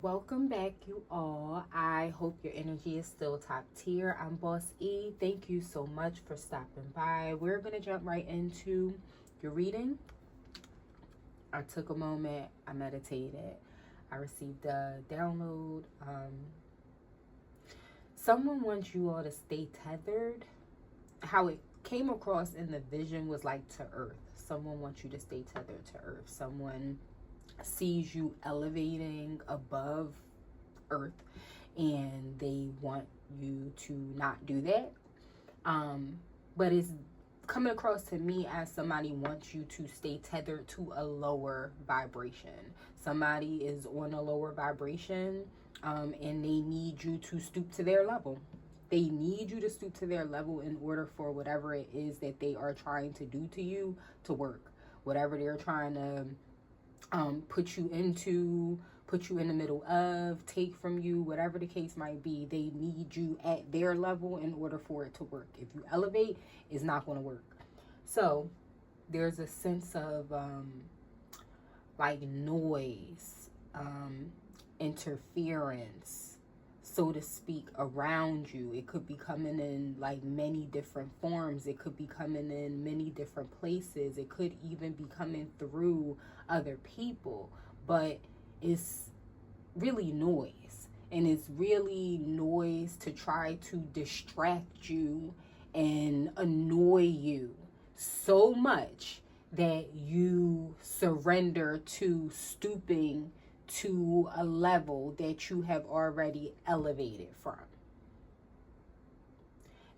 Welcome back, you all. I hope your energy is still top tier. I'm Boss E. Thank you so much for stopping by. We're going to jump right into your reading. I took a moment, I meditated, I received a download. Someone wants you all to stay tethered. How it came across in the vision was like to earth. Someone wants you to stay tethered to earth. Someone sees you elevating above earth and they want you to not do that. But it's coming across to me as somebody wants you to stay tethered to a lower vibration. Somebody is on a lower vibration, and they need you to stoop to their level. They need you to stoop to their level in order for whatever it is that they are trying to do to you to work. Whatever they're trying to put you in the middle of, take from you, whatever the case might be, they need you at their level in order for it to work. If you elevate, it's not going to work. So there's a sense of like noise, interference, so to speak, around you. It could be coming in like many different forms. It could be coming in many different places. It could even be coming through other people, but it's really noise, and it's really noise to try to distract you and annoy you so much that you surrender to stooping to a level that you have already elevated from.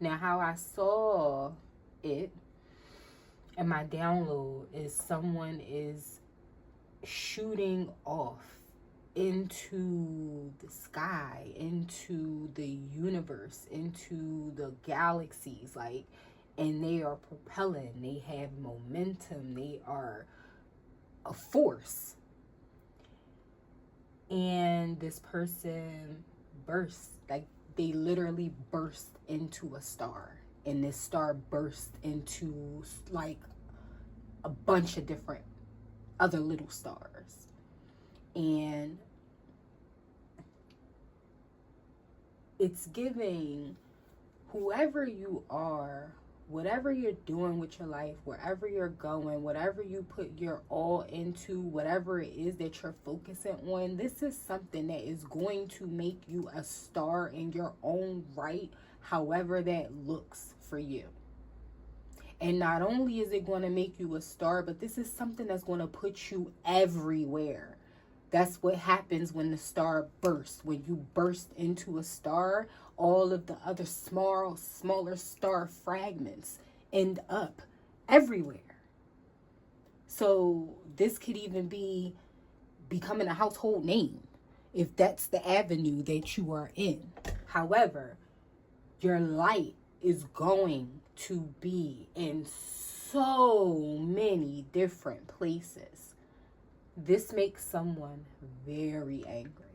Now, how I saw it and my download is someone is shooting off into the sky, into the universe, into the galaxies, like, and they are propelling, they have momentum, they are a force. And this person burst, like they literally burst into a star, and this star burst into like a bunch of different other little stars. And it's giving whoever you are, whatever you're doing with your life, wherever you're going, whatever you put your all into, whatever it is that you're focusing on, this is something that is going to make you a star in your own right, however that looks for you. And not only is it going to make you a star, but this is something that's going to put you everywhere. That's what happens when the star bursts. When you burst into a star, all of the other smaller star fragments end up everywhere. So this could even be becoming a household name if that's the avenue that you are in. However, your light is going to be in so many different places. This makes someone very angry.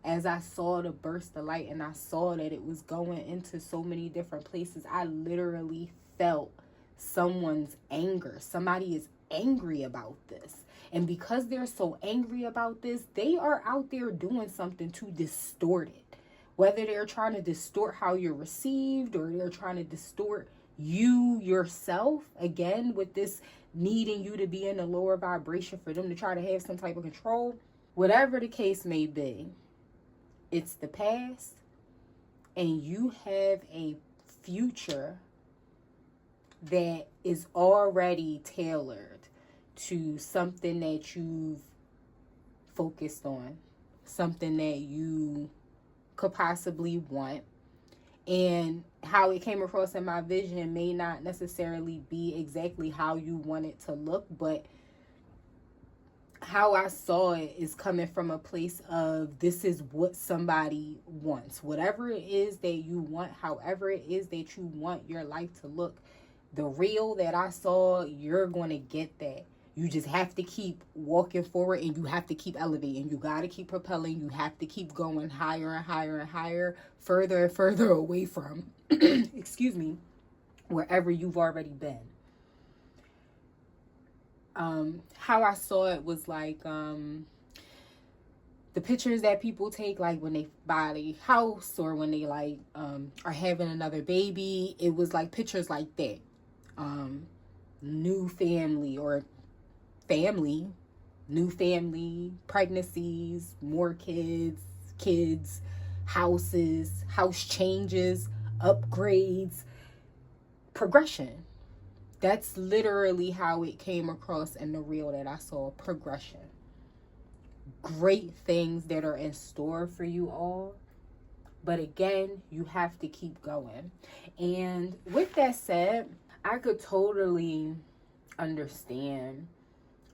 As I saw the burst of light and I saw that it was going into so many different places, I literally felt someone's anger. Somebody is angry about this. And because they're so angry about this, they are out there doing something to distort it. Whether they're trying to distort how you're received, or they're trying to distort you yourself, again, with this needing you to be in a lower vibration for them to try to have some type of control. Whatever the case may be, it's the past, and you have a future that is already tailored to something that you've focused on, something that you could possibly want. And how it came across in my vision may not necessarily be exactly how you want it to look, but how I saw it is coming from a place of this is what somebody wants. Whatever it is that you want, however it is that you want your life to look, the real that I saw, you're going to get that. You just have to keep walking forward, and you have to keep elevating. You got to keep propelling. You have to keep going higher and higher and higher, further and further away from, excuse me, wherever you've already been. How I saw it was like the pictures that people take, like when they buy a house or when they like are having another baby, it was like pictures like that. New family or family, new family, pregnancies, more kids, houses, house changes, upgrades, progression. That's literally how it came across in the reel that I saw, progression. Great things that are in store for you all. But again, you have to keep going. And with that said, I could totally understand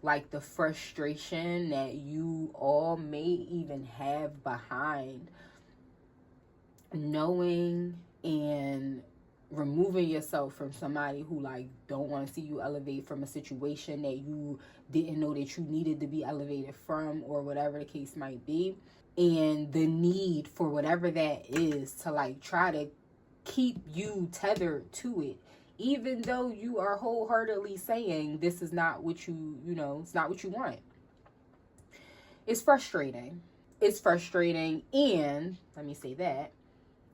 like the frustration that you all may even have behind knowing and removing yourself from somebody who like don't want to see you elevate from a situation that you didn't know that you needed to be elevated from, or whatever the case might be, and the need for whatever that is to like try to keep you tethered to it, even though you are wholeheartedly saying this is not what it's not what you want. It's frustrating. It's frustrating, and let me say that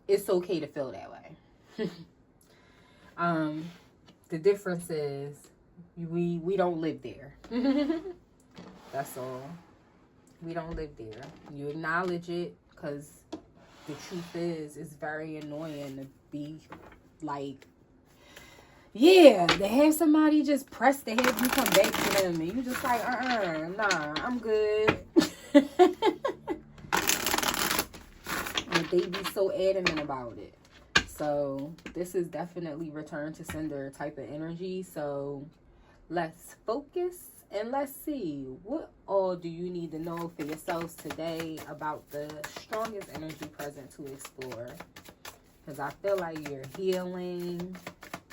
it's okay to feel that way. The difference is we don't live there. That's all. We don't live there. You acknowledge it, because the truth is, it's very annoying to be like, yeah, to have somebody just press to have you come back to them, and you just like, nah, I'm good. But they be so adamant about it. So this is definitely return to sender type of energy. So let's focus and let's see, what all do you need to know for yourselves today about the strongest energy present to explore? Because I feel like you're healing,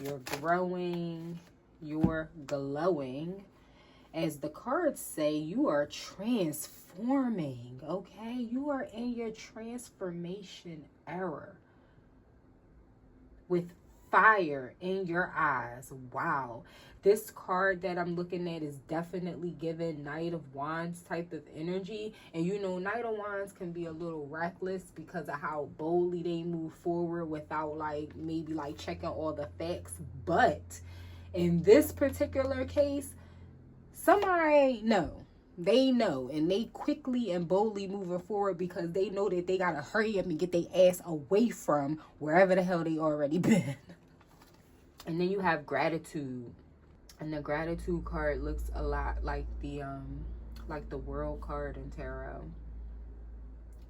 you're growing, you're glowing. As the cards say, you are transforming, okay? You are in your transformation era with fire in your eyes. Wow. This card that I'm looking at is definitely giving Knight of Wands type of energy. And you know, Knight of Wands can be a little reckless because of how boldly they move forward without like maybe like checking all the facts. But in this particular case, somebody they know, and they quickly and boldly moving forward because they know that they gotta hurry up and get their ass away from wherever the hell they already been. And then you have gratitude, and the gratitude card looks a lot like the World card in tarot.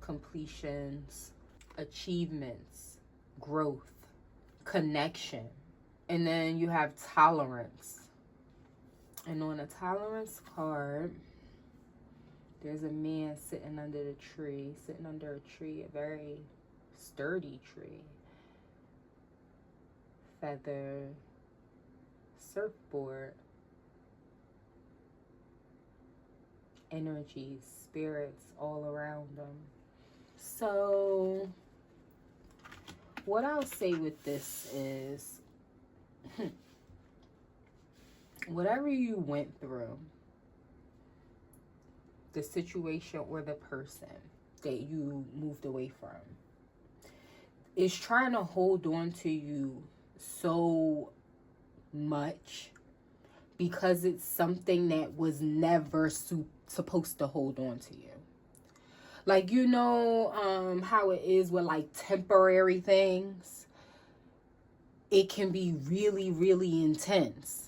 Completions, achievements, growth, connection. And then you have tolerance. And on the tolerance card, there's a man sitting under a tree, a very sturdy tree. Feather, surfboard, energies, spirits all around them. So what I'll say with this is, whatever you went through, the situation or the person that you moved away from is trying to hold on to you so much because it's something that was never supposed to hold on to you. Like, you know how it is with like temporary things. It can be really, really intense.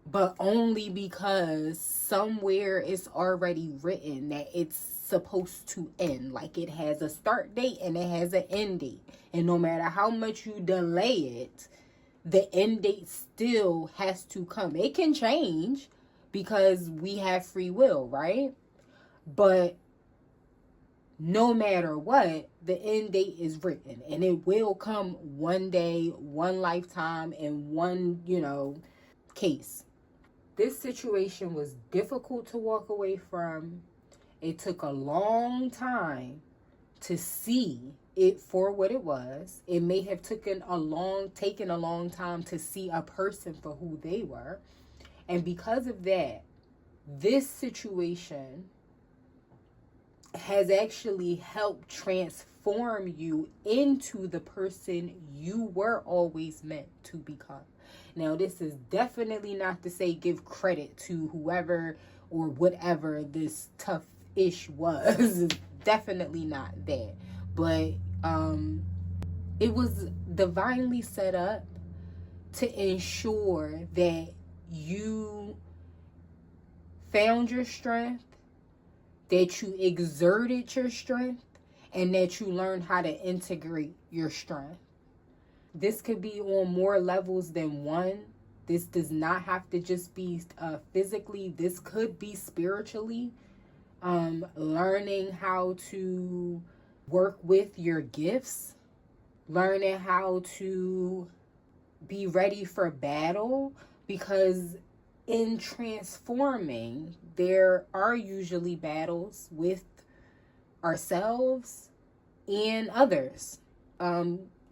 But only because somewhere it's already written that it's supposed to end. Like, it has a start date and it has an end date. And no matter how much you delay it, the end date still has to come. It can change because we have free will, right? But no matter what, the end date is written. And it will come one day, one lifetime, and one, case. This situation was difficult to walk away from. It took a long time to see it for what it was. It may have taken a long time to see a person for who they were. And because of that, this situation has actually helped transform you into the person you were always meant to become. Now, this is definitely not to say give credit to whoever or whatever this tough ish was. Definitely not that. But it was divinely set up to ensure that you found your strength, that you exerted your strength, and that you learned how to integrate your strength. This could be on more levels than one. This does not have to just be physically. This could be spiritually. Learning how to work with your gifts. Learning how to be ready for battle. Because in transforming, there are usually battles with ourselves and others.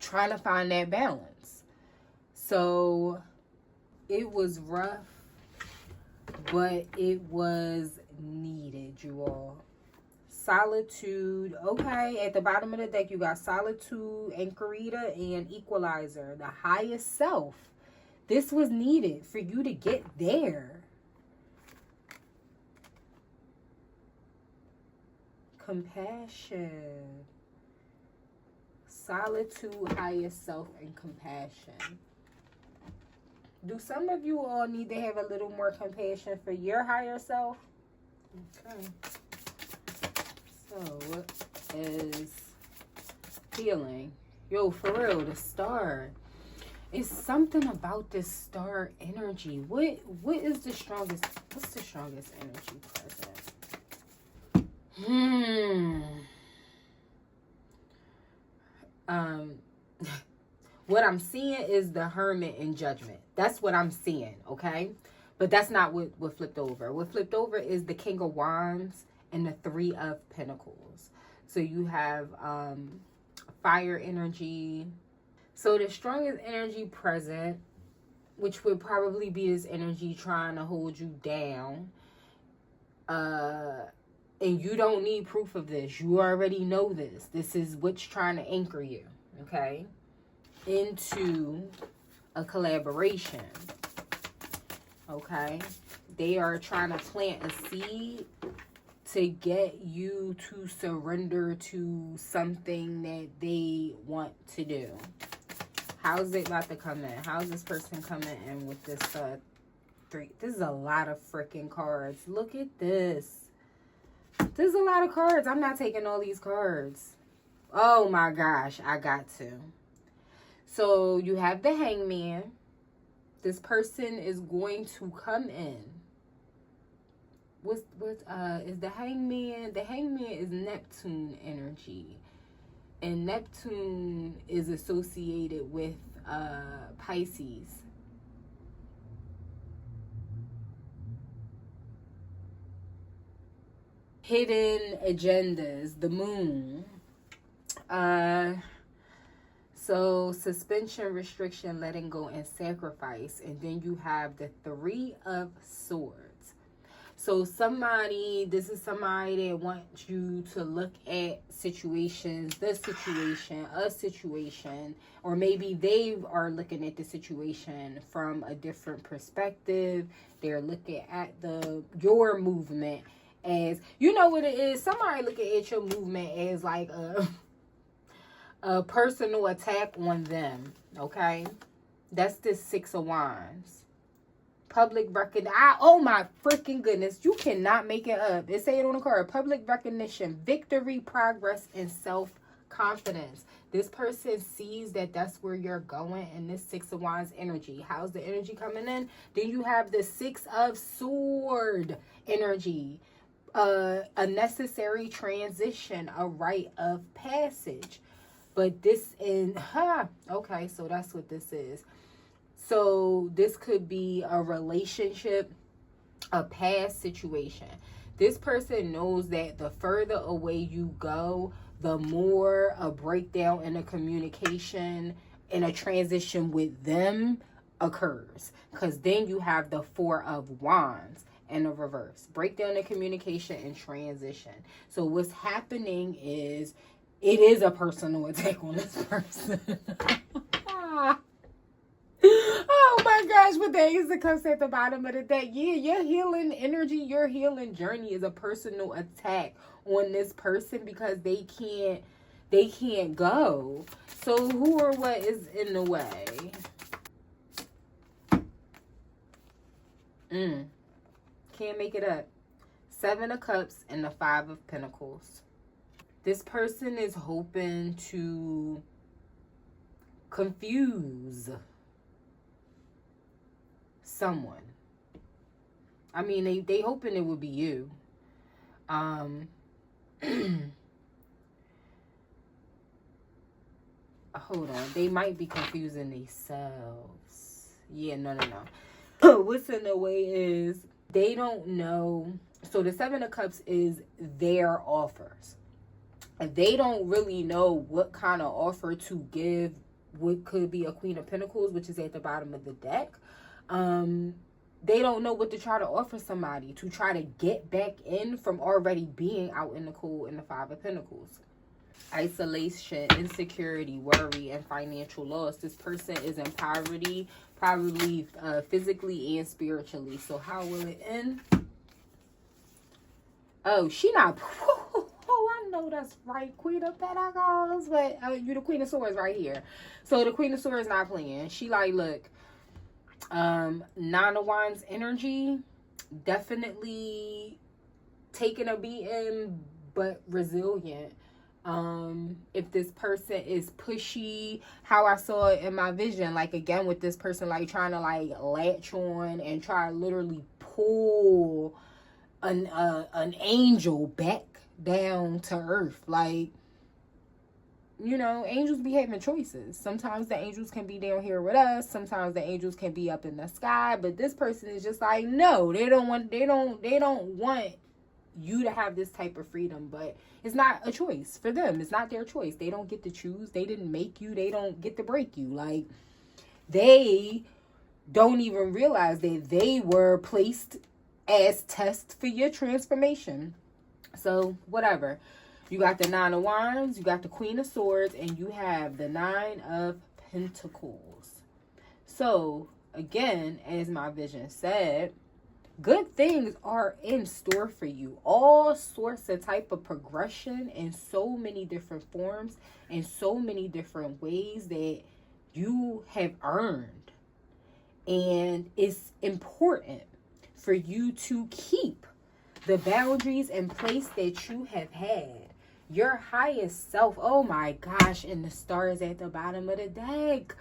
Trying to find that balance. So it was rough, but it was needed, you all. Solitude. Okay, at the bottom of the deck, you got Solitude, Anchorita, and Equalizer. The highest self. This was needed for you to get there. Compassion. Solitude, highest self, and compassion. Do some of you all need to have a little more compassion for your higher self? Okay. So, what is healing? Yo, for real, the star. It's something about this star energy. What is the strongest? What's the strongest energy present? What I'm seeing is the Hermit in Judgment. That's what I'm seeing, okay? But that's not what flipped over. What flipped over is the King of Wands and the Three of Pentacles. So you have fire energy. So the strongest energy present, which would probably be this energy trying to hold you down. And you don't need proof of this. You already know this. This is what's trying to anchor you, okay, into a collaboration, okay? They are trying to plant a seed to get you to surrender to something that they want to do. How's it about to come in? How's this person coming in with this three? This is a lot of freaking cards. Look at this. There's a lot of cards. I'm not taking all these cards. Oh my gosh, I got to. So you have the Hangman. This person is going to come in. What is the Hangman? The Hangman is Neptune energy. And Neptune is associated with Pisces. Hidden agendas, the moon. So suspension, restriction, letting go, and sacrifice. And then you have the Three of Swords. So this is somebody that wants you to look at situations, a situation, or maybe they are looking at the situation from a different perspective. They're looking at your movement as, you know what it is, somebody looking at your movement as like a personal attack on them, okay? That's the Six of Wands. Public recognition. Oh my freaking goodness. You cannot make it up. It say it on the card. Public recognition, victory, progress, and self-confidence. This person sees that that's where you're going in this Six of Wands energy. How's the energy coming in? Then you have the Six of Sword energy. A necessary transition, a rite of passage. But this okay, so that's what this is. So this could be a relationship, a past situation. This person knows that the further away you go, the more a breakdown in a communication and a transition with them occurs. Because then you have the Four of Wands. and a reverse. Breakdown in communication and transition. So what's happening is it is a personal attack on this person. Oh my gosh, with the Ace of Cups at the bottom of the deck. Yeah, your healing energy, your healing journey is a personal attack on this person because they can't go. So who or what is in the way? Can't make it up. 7 of Cups and the 5 of Pentacles. This person is hoping to confuse someone. I mean, they hoping it would be you. Hold on. They might be confusing themselves. Yeah, no. What's in the way is they don't know. So the 7 of Cups is their offers. They don't really know what kind of offer to give. What could be a Queen of Pentacles, which is at the bottom of the deck. They don't know what to try to offer somebody to try to get back in from already being out in the cold in the 5 of Pentacles. Isolation, insecurity, worry, and financial loss. This person is in poverty, probably physically and spiritually. So how will it end? Oh, she not... I know that's right. Queen of Pentacles. But you the Queen of Swords right here. So the Queen of Swords not playing. She like, look... 9 of Wands energy, definitely taking a beating, but resilient. If this person is pushy, how I saw it in my vision, like again with this person, like trying to like latch on and try to literally pull an angel back down to earth, like, you know, angels be having choices. Sometimes the angels can be down here with us. Sometimes the angels can be up in the sky. But this person is just like, no, they don't want you to have this type of freedom. But it's not a choice for them. It's not their choice. They don't get to choose. They didn't make you. They don't get to break you. Like, they don't even realize that they were placed as tests for your transformation. So, whatever. You got the 9 of Wands, you got the Queen of Swords, and you have the 9 of Pentacles. So, again, as my vision said, good things are in store for you. All sorts of type of progression in so many different forms, in so many different ways that you have earned. And it's important for you to keep the boundaries in place that you have had. Your highest self. Oh my gosh. And the stars at the bottom of the deck.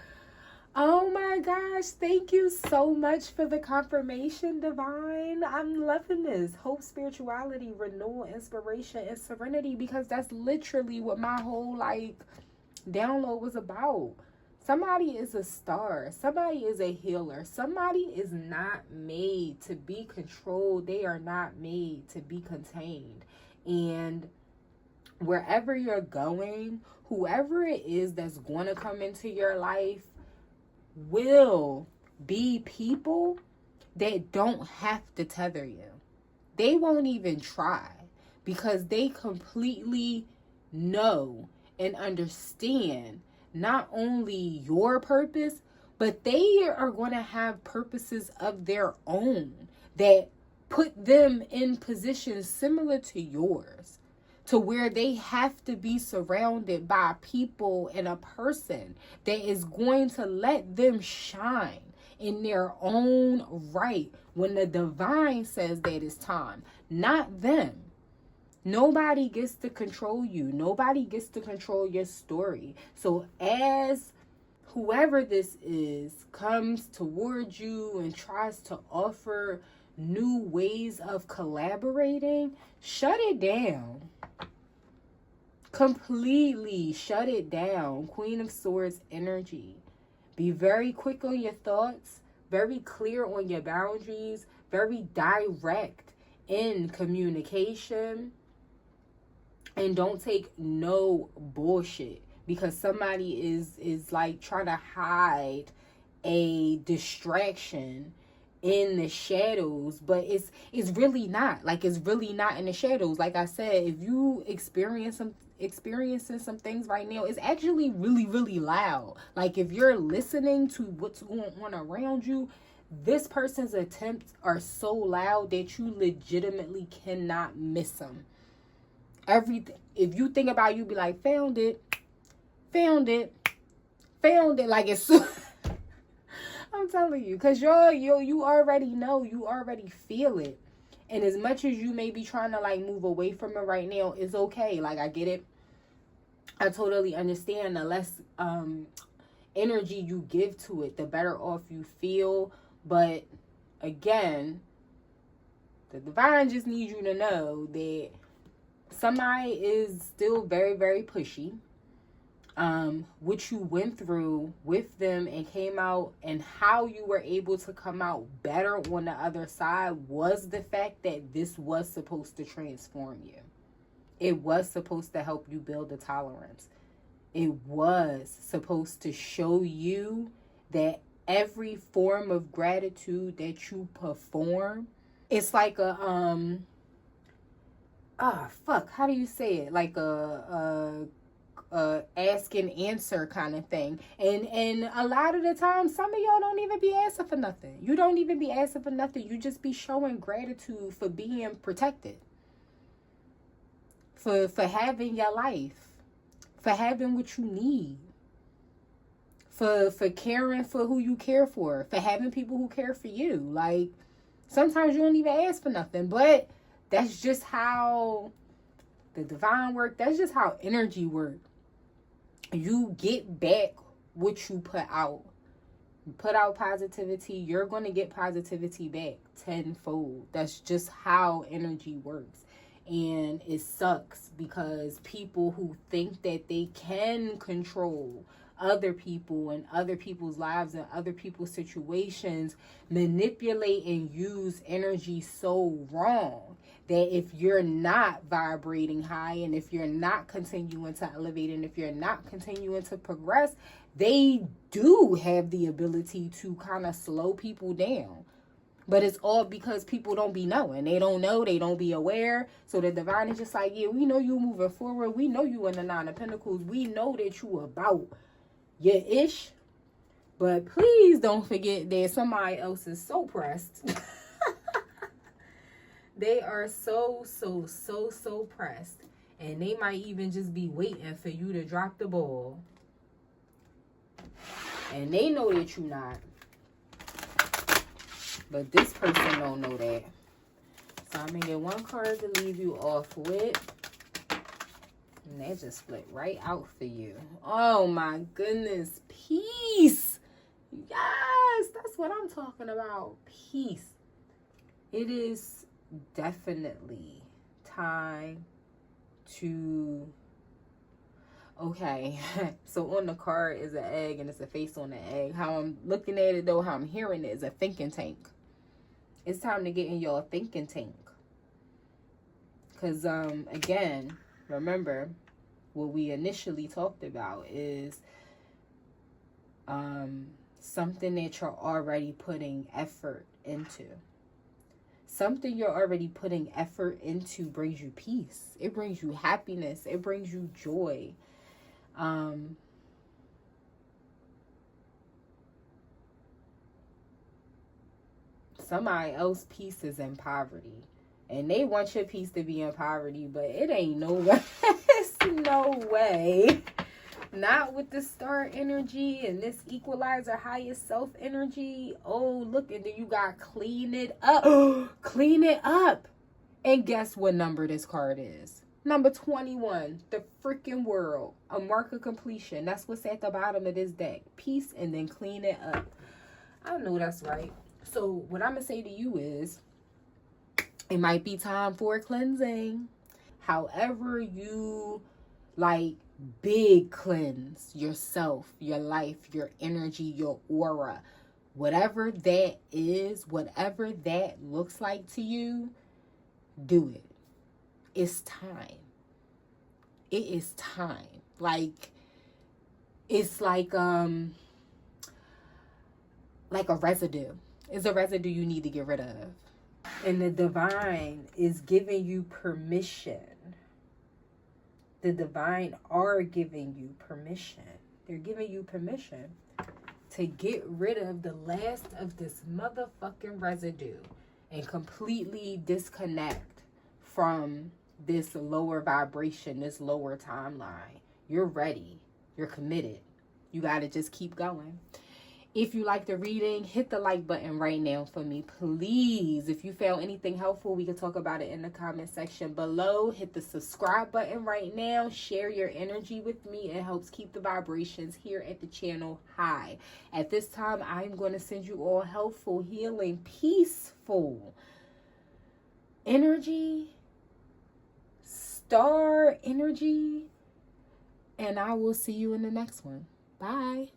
Oh my gosh. Thank you so much for the confirmation, Divine. I'm loving this. Hope, spirituality, renewal, inspiration, and serenity. Because that's literally what my whole like download was about. Somebody is a star. Somebody is a healer. Somebody is not made to be controlled. They are not made to be contained. And wherever you're going, whoever it is that's going to come into your life will be people that don't have to tether you. They won't even try because they completely know and understand not only your purpose, but they are going to have purposes of their own that put them in positions similar to yours, to where they have to be surrounded by people and a person that is going to let them shine in their own right when the divine says that it's time, not them. Nobody gets to control you. Nobody gets to control your story. So as whoever this is comes towards you and tries to offer new ways of collaborating, shut it down. Completely shut it down. Queen of Swords energy. Be very quick on your thoughts, very clear on your boundaries, very direct in communication, and don't take no bullshit because somebody is like trying to hide a distraction in the shadows, but it's really not. Like, it's really not in the shadows. Like I said, if you experiencing some things right now, it's actually really, really loud. Like, if you're listening to what's going on around you, this person's attempts are so loud that you legitimately cannot miss them. Everything, if you think about it, you be like, found it, found it, found it. Like, it's so I'm telling you, because you already know, you already feel it. And as much as you may be trying to like move away from it right now, it's okay. Like, I get it. I totally understand. The less energy you give to it, the better off you feel. But again, the divine just needs you to know that somebody is still very, very pushy. What you went through with them and came out, and how you were able to come out better on the other side, was the fact that this was supposed to transform you. It was supposed to help you build a tolerance. It was supposed to show you that every form of gratitude that you perform, it's like a how do you say it? Like a ask and answer kind of thing. And a lot of the time, some of y'all don't even be asking for nothing. You don't even be asking for nothing. You just be showing gratitude for being protected, for having your life, for having what you need, for caring for who you care for having people who care for you. Like, sometimes you don't even ask for nothing, but that's just how the divine work. That's just how energy works. You get back what you put out. You put out positivity, you're going to get positivity back tenfold. That's just how energy works. And it sucks because people who think that they can control other people and other people's lives and other people's situations manipulate and use energy so wrong that if you're not vibrating high, and if you're not continuing to elevate, and if you're not continuing to progress, they do have the ability to kind of slow people down. But it's all because people don't be knowing. They don't know. They don't be aware. So the divine is just like, yeah, we know you moving forward. We know you in the Nine of Pentacles. We know that you about your ish. But please don't forget that somebody else is so pressed. They are so pressed. And they might even just be waiting for you to drop the ball. And they know that you're not. But this person don't know that. So I'm going to get one card to leave you off with. And that just split right out for you. Oh my goodness. Peace. Yes, that's what I'm talking about. Peace. It is definitely time to... Okay, so on the card is an egg and it's a face on the egg. How I'm looking at it though, how I'm hearing it is a thinking tank. It's time to get in your thinking tank. Because, again, remember, what we initially talked about is something that you're already putting effort into. Something you're already putting effort into brings you peace. It brings you happiness. It brings you joy. Somebody else's peace is in poverty. And they want your peace to be in poverty, but it ain't no way. It's no way. Not with the star energy and this equalizer highest self energy. Oh, look, and then you got clean it up. Clean it up. And guess what number this card is? Number 21. The freaking world. A mark of completion. That's what's at the bottom of this deck. Peace and then clean it up. I know that's right. So what I'm going to say to you is, it might be time for cleansing. However you like big cleanse yourself, your life, your energy, your aura. Whatever that is, whatever that looks like to you, do it. It's time. It is time. Like, it's like a residue. is a residue you need to get rid of. And the divine is giving you permission. The divine are giving you permission. They're giving you permission to get rid of the last of this motherfucking residue and completely disconnect from this lower vibration, this lower timeline. You're ready. You're committed. You got to just keep going. If you like the reading, hit the like button right now for me, please. If you found anything helpful, we can talk about it in the comment section below. Hit the subscribe button right now. Share your energy with me. It helps keep the vibrations here at the channel high. At this time, I'm going to send you all helpful, healing, peaceful energy, star energy, and I will see you in the next one. Bye.